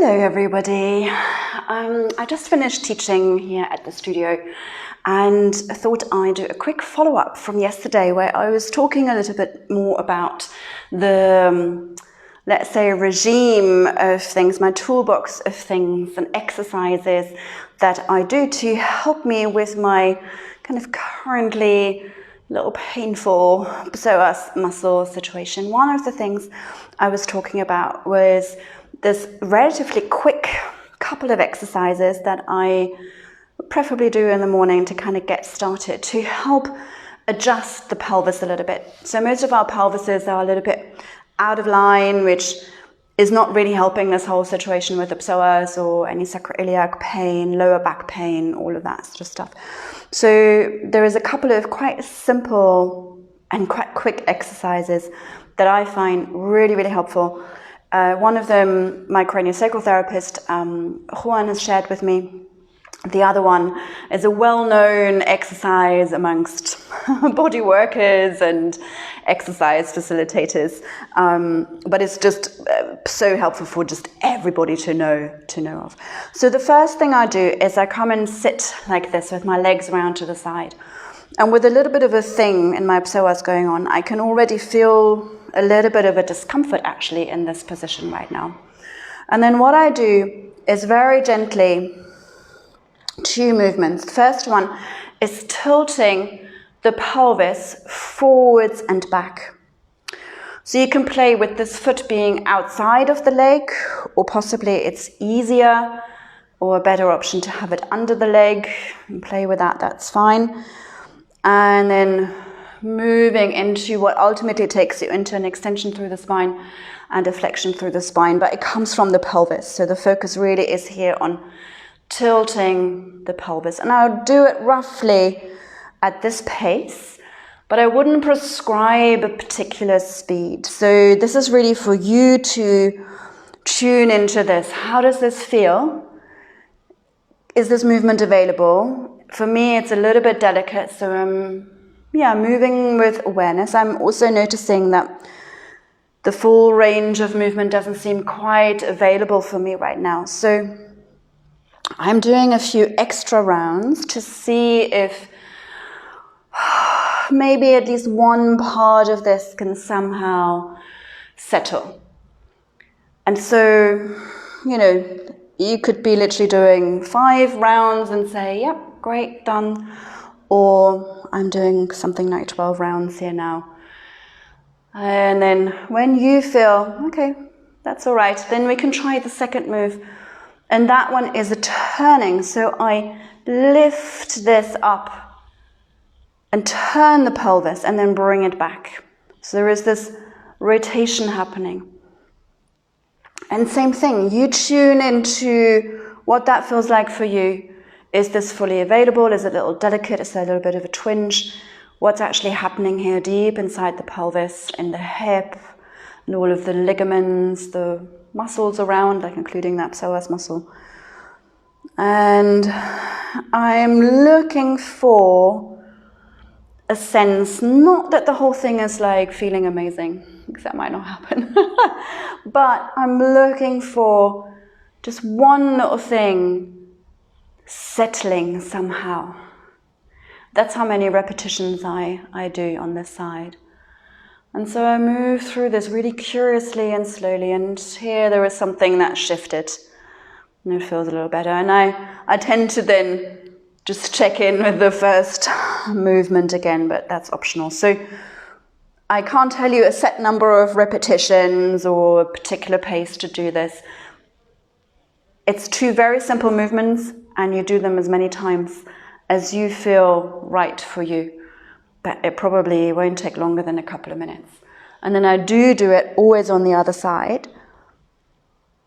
Hello everybody. I just finished teaching here at the studio and I thought I'd do a quick follow-up from yesterday where I was talking a little bit more about the, let's say, regime of things, my toolbox of things and exercises that I do to help me with my kind of currently little painful psoas muscle situation. One of the things I was talking about was this relatively quick couple of exercises that I preferably do in the morning to kind of get started to help adjust the pelvis a little bit. So most of our pelvises are a little bit out of line, which is not really helping this whole situation with the psoas or any sacroiliac pain, lower back pain, all of that sort of stuff. So there is a couple of quite simple and quite quick exercises that I find really, really helpful. One of them, my craniosacral therapist, Juan, has shared with me. The other one is a well-known exercise amongst body workers and exercise facilitators, but it's just so helpful for just everybody to know of. So the first thing I do is I come and sit like this with my legs round to the side. And with a little bit of a thing in my psoas going on, I can already feel a little bit of a discomfort actually in this position right now. And then what I do is very gently, two movements. The first one is tilting the pelvis forwards and back. So you can play with this foot being outside of the leg, or possibly it's easier or a better option to have it under the leg and play with that, that's fine. And then moving into what ultimately takes you into an extension through the spine and a flexion through the spine, but it comes from the pelvis. So the focus really is here on tilting the pelvis. And I'll do it roughly at this pace, but I wouldn't prescribe a particular speed. So this is really for you to tune into this. How does this feel? Is this movement available? For me, it's a little bit delicate, so I'm moving with awareness. I'm also noticing that the full range of movement doesn't seem quite available for me right now. So I'm doing a few extra rounds to see if maybe at least one part of this can somehow settle. And so, you could be literally doing 5 rounds and say, yep, great, done. Or I'm doing something like 12 rounds here now. And then when you feel, okay, that's all right, then we can try the second move. And that one is a turning. So I lift this up and turn the pelvis and then bring it back. So there is this rotation happening. And same thing, you tune into what that feels like for you. Is this fully available? Is it a little delicate? Is there a little bit of a twinge? What's actually happening here deep inside the pelvis, in the hip, and all of the ligaments, the muscles around, like including that psoas muscle. And I'm looking for a sense, not that the whole thing is like feeling amazing, because that might not happen, but I'm looking for just one little thing settling somehow. That's how many repetitions I do on this side. And so I move through this really curiously and slowly, and here there is something that shifted and it feels a little better. And I tend to then just check in with the first movement again, but that's optional. So I can't tell you a set number of repetitions or a particular pace to do this. It's 2 very simple movements, and you do them as many times as you feel right for you. But it probably won't take longer than a couple of minutes. And then I do it always on the other side,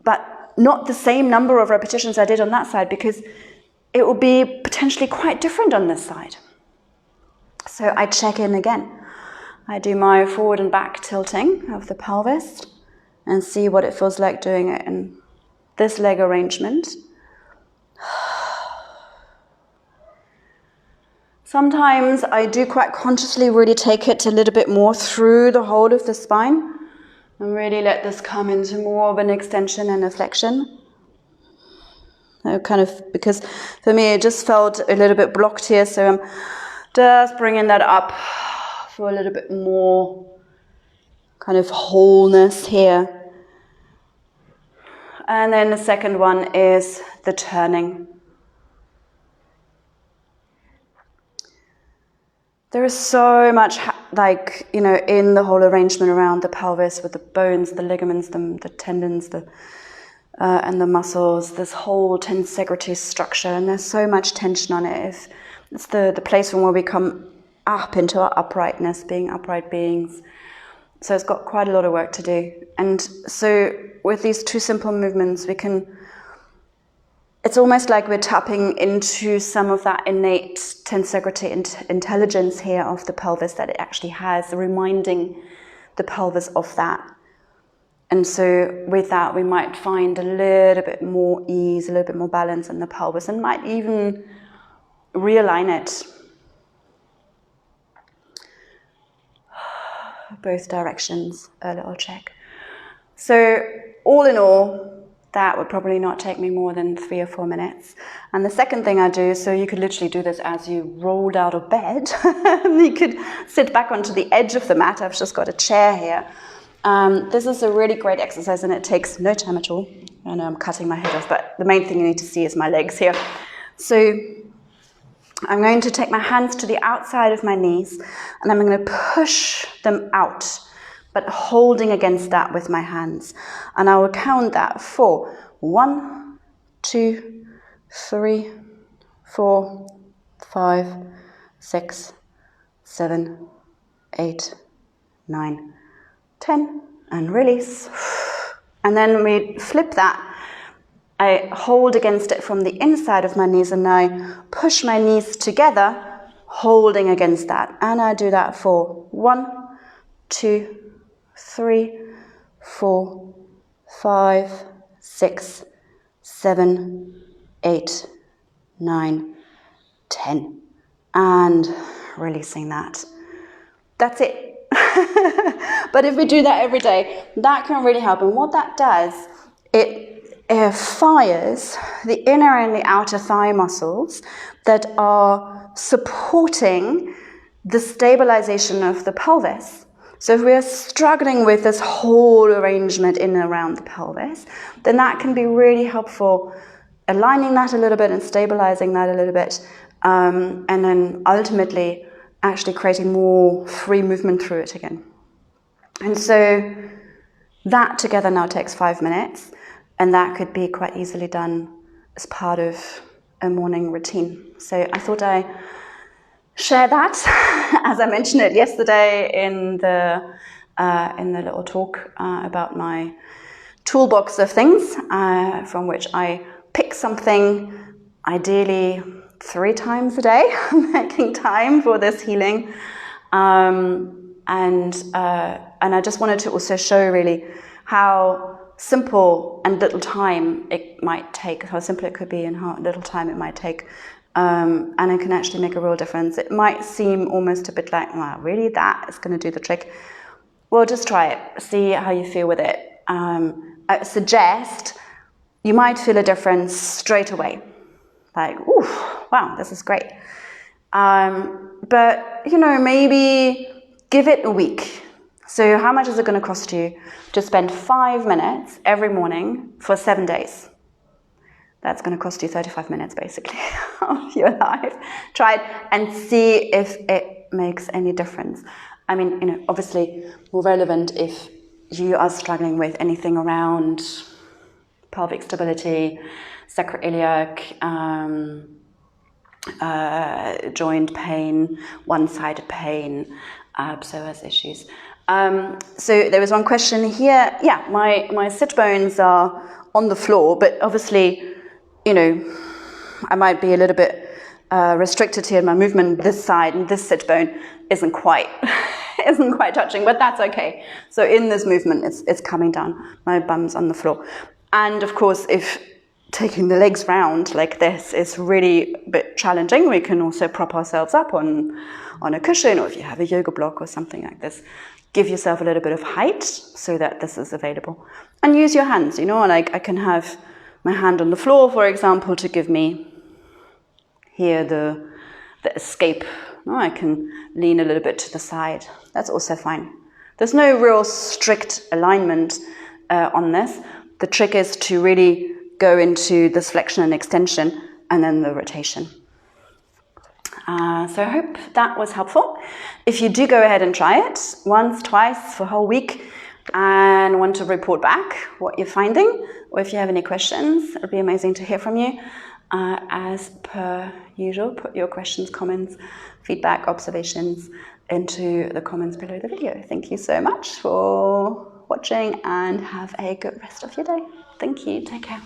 but not the same number of repetitions I did on that side, because it will be potentially quite different on this side. So I check in again. I do my forward and back tilting of the pelvis and see what it feels like doing it in this leg arrangement. Sometimes I do quite consciously really take it a little bit more through the whole of the spine and really let this come into more of an extension and a flexion. kind of, because for me it just felt a little bit blocked here, so I'm just bringing that up for a little bit more kind of wholeness here. And then the second one is the turning. There is so much, in the whole arrangement around the pelvis, with the bones, the ligaments, the tendons, and the muscles, this whole tensegrity structure, and there's so much tension on it. It's the place from where we come up into our uprightness, being upright beings. So it's got quite a lot of work to do. And so with these two simple movements, it's almost like we're tapping into some of that innate tensegrity and intelligence here of the pelvis that it actually has, reminding the pelvis of that. And so with that, we might find a little bit more ease, a little bit more balance in the pelvis, and might even realign it both directions, a little check. So all in all, that would probably not take me more than 3 or 4 minutes. And the second thing I do, so you could literally do this as you rolled out of bed. You could sit back onto the edge of the mat. I've just got a chair here. This is a really great exercise, and it takes no time at all. I know I'm cutting my head off, but the main thing you need to see is my legs here. So I'm going to take my hands to the outside of my knees, and I'm going to push them out, but holding against that with my hands. And I will count that for 1, 2, 3, 4, 5, 6, 7, 8, 9, 10, and release. And then we flip that. I hold against it from the inside of my knees, and I push my knees together, holding against that. And I do that for 1, 2, 3, 4, 5, 6, 7, 8, 9, 10. And releasing that. That's it. But if we do that every day, that can really help. And what that does, it fires the inner and the outer thigh muscles that are supporting the stabilization of the pelvis. So if we're struggling with this whole arrangement in and around the pelvis, then that can be really helpful, aligning that a little bit and stabilizing that a little bit, and then ultimately actually creating more free movement through it again. And so that together now takes 5 minutes, and that could be quite easily done as part of a morning routine. So I thought I share that, as I mentioned it yesterday in the little talk about my toolbox of things, from which I pick something, ideally 3 times a day, making time for this healing. And I just wanted to also show really how simple and little time it might take, how simple it could be and how little time it might take. And it can actually make a real difference. It might seem almost a bit like, wow, really, that is going to do the trick? Well, just try it. See how you feel with it. I suggest you might feel a difference straight away. Like, ooh, wow, this is great. But, maybe give it a week. So how much is it going to cost you to spend 5 minutes every morning for 7 days? That's going to cost you 35 minutes, basically, of your life. Try it and see if it makes any difference. I mean, obviously more relevant if you are struggling with anything around pelvic stability, sacroiliac, joint pain, one-sided pain, psoas issues. So there was one question here. Yeah, my sit bones are on the floor, but obviously, I might be a little bit restricted here in my movement. This side and this sit bone isn't quite touching, but that's okay. So in this movement, it's coming down. My bum's on the floor. And of course, if taking the legs round like this is really a bit challenging, we can also prop ourselves up on a cushion, or if you have a yoga block or something like this, give yourself a little bit of height so that this is available. And use your hands, like I can have my hand on the floor, for example, to give me here the escape. I can lean a little bit to the side. That's also fine. There's no real strict alignment on this. The trick is to really go into this flexion and extension and then the rotation. So I hope that was helpful. If you do go ahead and try it once, twice, for a whole week, and want to report back what you're finding, or if you have any questions, it would be amazing to hear from you. As per usual, put your questions, comments, feedback, observations into the comments below the video. Thank you so much for watching and have a good rest of your day. Thank you. Take care.